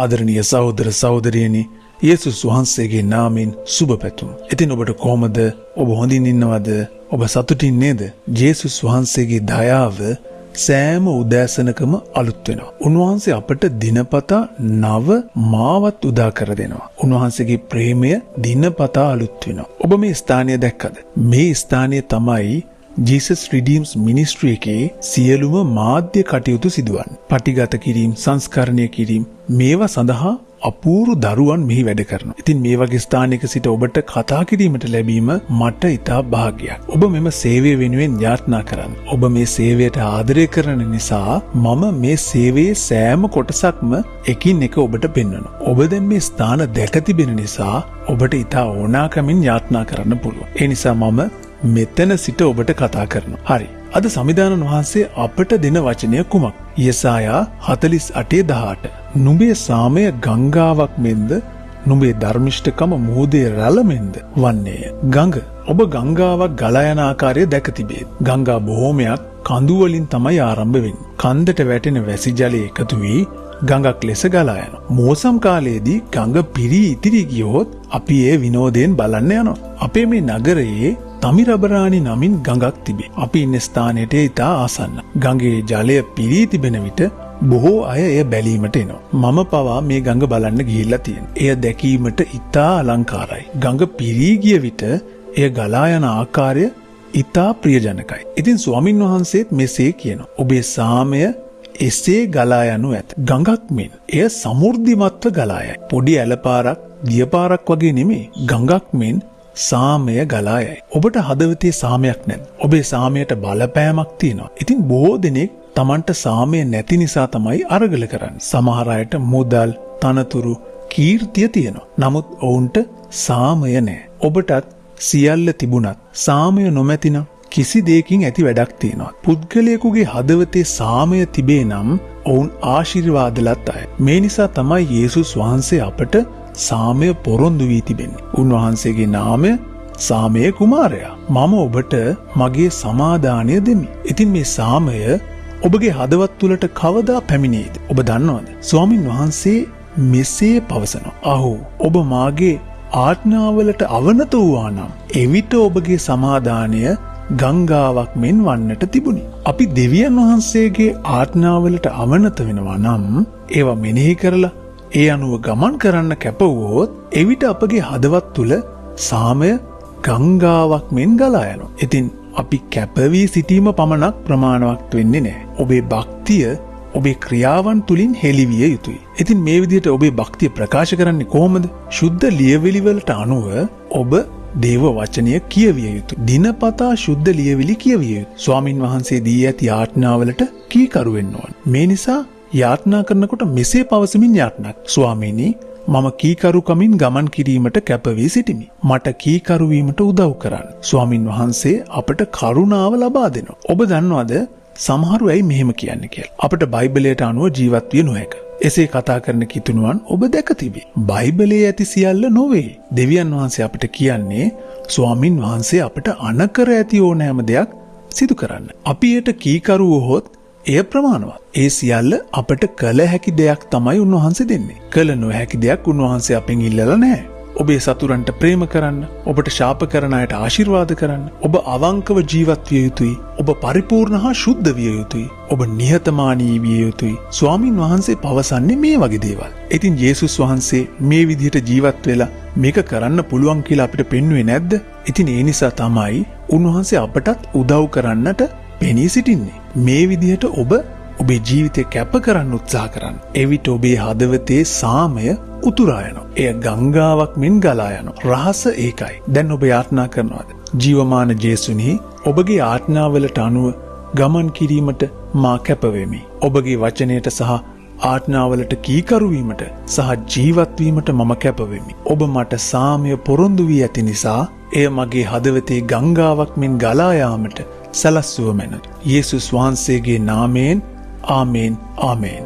ආදරණීය සහෝදර සහෝදරියනි, යේසුස් වහන්සේගේ නාමයෙන් සුබ පැතුම්. ඉතින් ඔබට කොහොමද? ඔබ හොඳින් ඉන්නවද? ඔබ සතුටින් නේද? යේසුස් වහන්සේගේ දයාව සෑම උදෑසනකම අලුත් වෙනවා. උන්වහන්සේ අපට දිනපතා නව මාවත් උදා කර දෙනවා. උන්වහන්සේගේ ප්‍රේමය දිනපතා අලුත් වෙනවා. ඔබ මේ ස්ථානය දැක්කද? මේ ස්ථානය තමයි Jesus Redeems Ministry එකේ සියලුම මාධ්‍ය කටයුතු සිදුවන්නේ. පටිගත කිරීම, සංස්කරණය කිරීම, මේවා සඳහා අපූර්ව දරුවන් මෙහි වැඩ කරනවා. ඉතින් මේ වගේ ස්ථානයක සිට ඔබට කතා කිරීමට ලැබීම මට ඉතා භාග්‍යයක්. ඔබ මෙම සේවය වෙනුවෙන් යාඥා කරන්න. ඔබ මේ සේවයට ආදරය කරන නිසා මම මේ සේවයේ සෑම කොටසක්ම එකින් එක ඔබට පෙන්වනවා. ඔබ දැන් මේ ස්ථාන දැක තිබෙන නිසා ඔබට ඉතා ඕනාකමින් යාඥා කරන්න පුළුවන්. ඒ නිසා මම මෙතන සිට ඔබට කතා කරනවා. හරි. අද සමිදානන් වහන්සේ අපට දෙන වචනය කුමක්? යෙසායා 48:18. නුඹේ සාමය ගංගාවක් මෙන්ද, නුඹේ ධර්මිෂ්ඨකම මුහුදේ රැළ මෙන්ද වන්නේය. ගඟ, ඔබ ගංගාවක් ගලා යන ආකාරය දැක තිබේ. ගංගා බොහෝමයක් කඳු වලින් තමයි ආරම්භ වෙන්නේ. කන්දට වැටෙන වැසි ජලය එකතු වී ගඟක් ලෙස ගලා යනවා. මෝසම් කාලයේදී ගඟ පිරී ඉතිරි ගියොත් අපි ඒ විනෝදයෙන් බලන්න යනවා. අපේ මේ නගරයේ තමිරබරාණි නමින් ගඟක් තිබේ. අපි ඉන්න ස්ථානයට ඉතා ආසන්න. ගඟේ ජලය පිරී තිබෙන විට බොහෝ අය එය බැලීමට එනවා. මම පවා මේ ගඟ බලන්න ගිහිල්ලා තියෙනවා. එය දැකීමට ඉතා අලංකාරයි. ගඟ පිරී ගිය විට එය ගලා යන ආකාරය ඉතා ප්‍රියජනකයි. ඉතින් ස්වාමින් වහන්සේත් මෙසේ කියනවා. ඔබේ සාමය එසේ ගලා යනු ඇත. ගඟක් මෙන් එය සමෘද්ධිමත්ව ගලා යයි. පොඩි ඇලපාරක්, දියපාරක් වගේ නෙමෙයි. ගඟක් මෙන් සාමය ගලා යයි. ඔබට හදවතේ සාමයක් නැද්ද? ඔබේ සාමයට බලපෑමක් තියෙනවා. ඉතින් බොහෝ දෙනෙක් Tamanට සාමය නැති නිසා තමයි අරගල කරන්නේ. සමහර අයට මුදල්, තනතුරු, කීර්තිය තියෙනවා. නමුත් ඔවුන්ට සාමය නැහැ. ඔබටත් සියල්ල තිබුණත් සාමය නොමැතිනම් කිසි දෙයකින් ඇති වැඩක් තියෙනවා. පුද්ගලයෙකුගේ හදවතේ සාමය තිබේ නම් ඔවුන් ආශිර්වාදලත් අය. මේ නිසා තමයි යේසුස් වහන්සේ අපට සාමය පොරොන්දු වී තිබෙන්නේ. උන්වහන්සේගේ නාමය සාමය කුමාරයා. මම ඔබට මගේ සමාදානය දෙමි. ඉතින් මේ සාමය ඔබගේ හදවත් තුළට කවදා පැමිණේද? ඔබ දන්නවද? ස්වාමින් වහන්සේ මෙසේ පවසනවා. අහෝ, ඔබ මාගේ ආඥාවලට අවනත වූවා නම් එවිට ඔබගේ සමාදානය ගංගාවක් මෙන් වන්නට තිබුණි. අපි දෙවියන් වහන්සේගේ ආඥාවලට අවනත වෙනවා නම් ඒවා මෙනෙහි කරලා ඒ අනුව ගමන් කරන්න කැපවුවොත් එවිට අපගේ හදවත් තුළ සාමය ගංගාවක් මෙන් ගලා යනවා. ඉතින් අපි කැපවී සිටීම පමණක් ප්‍රමාණවත් වෙන්නේ නැහැ. ඔබේ භක්තිය ඔබේ ක්‍රියාවන් තුලින් හෙළිවිය යුතුයි. ඉතින් මේ විදිහට ඔබේ භක්තිය ප්‍රකාශ කරන්නේ කොහොමද? ශුද්ධ ලියවිලි වලට අනුව ඔබ දේව වචනය කියවිය යුතුයි. දිනපතා ශුද්ධ ලියවිලි කියවිය යුතුයි. ස්වාමින් වහන්සේ දී ඇති ආඥාවලට කීකරු වෙන්න ඕන. මේ නිසා යාඥා කරනකොට මෙසේ පවසමින් යාඥා. ස්වාමීනි, මම කීකරුකමින් ගමන් කිරීමට කැප වී සිටිමි. මට කීකරු වීමට උදව් කරන්න. ස්වාමින් වහන්සේ අපට කරුණාව ලබා දෙනවා. ඔබ දන්නවද සමහරු ඇයි මෙහෙම කියන්නේ කියලා? අපට බයිබලයට අනුව ජීවත් විය නොහැක. එසේ කතා කරන කිතුණුවන් ඔබ දැක තිබේ. බයිබලයේ ඇති සියල්ල නොවේ. දෙවියන් වහන්සේ අපට කියන්නේ ස්වාමින් වහන්සේ අපට අනකර ඇති ඕනෑම දෙයක් සිදු කරන්න. අපි ඒට කීකරු වුවහොත් එය ප්‍රමාණවත්. ඒ සියල්ල අපට කළ හැකි දෙයක් තමයි උන්වහන්සේ දෙන්නේ. කළ නොහැකි දෙයක් උන්වහන්සේ අපෙන් ඉල්ලලා නැහැ. ඔබේ සතුරන්ට ප්‍රේම කරන්න, ඔබට ශාප කරන අයට ආශිර්වාද කරන්න, ඔබ අවංකව ජීවත් විය යුතුයි, ඔබ පරිපූර්ණ හා ශුද්ධ විය යුතුයි, ඔබ නිහතමානී විය යුතුයි. ස්වාමින් වහන්සේ පවසන්නේ මේ වගේ දේවල්. ඉතින් යේසුස් වහන්සේ මේ විදිහට ජීවත් වෙලා මේක කරන්න පුළුවන් කියලා අපිට පෙන්වුවේ නැද්ද? ඉතින් ඒ නිසා තමයි උන්වහන්සේ අපටත් උදව් කරන්නට පෙනී සිටින්නේ. මේ විදිහට ඔබ ඔබේ ජීවිතේ කැප කරන්න උත්සාහ කරන්න. එවිට ඔබේ හදවතේ සාමය උතුරා යනවා. එය ගංගාවක් මෙන් ගලා යනවා. රහස ඒකයි. දැන් ඔබ යාඥා කරනවාද? ජීවමාන ජේසුනි, ඔබගේ ආඥාවලට අනුව ගමන් කිරීමට මා කැප වෙමි. ඔබගේ වචනයට සහ ආඥාවලට කීකරු වීමට සහ ජීවත් වීමට මම කැප වෙමි. ඔබ මට සාමය පොරොන්දු වී ඇති නිසා එය මගේ හදවතේ ගංගාවක් මෙන් ගලා යාමට සලස්වුව මැනවි. යේසුස් වහන්සේගේ නාමයෙන් ආමේන් ආමේන්.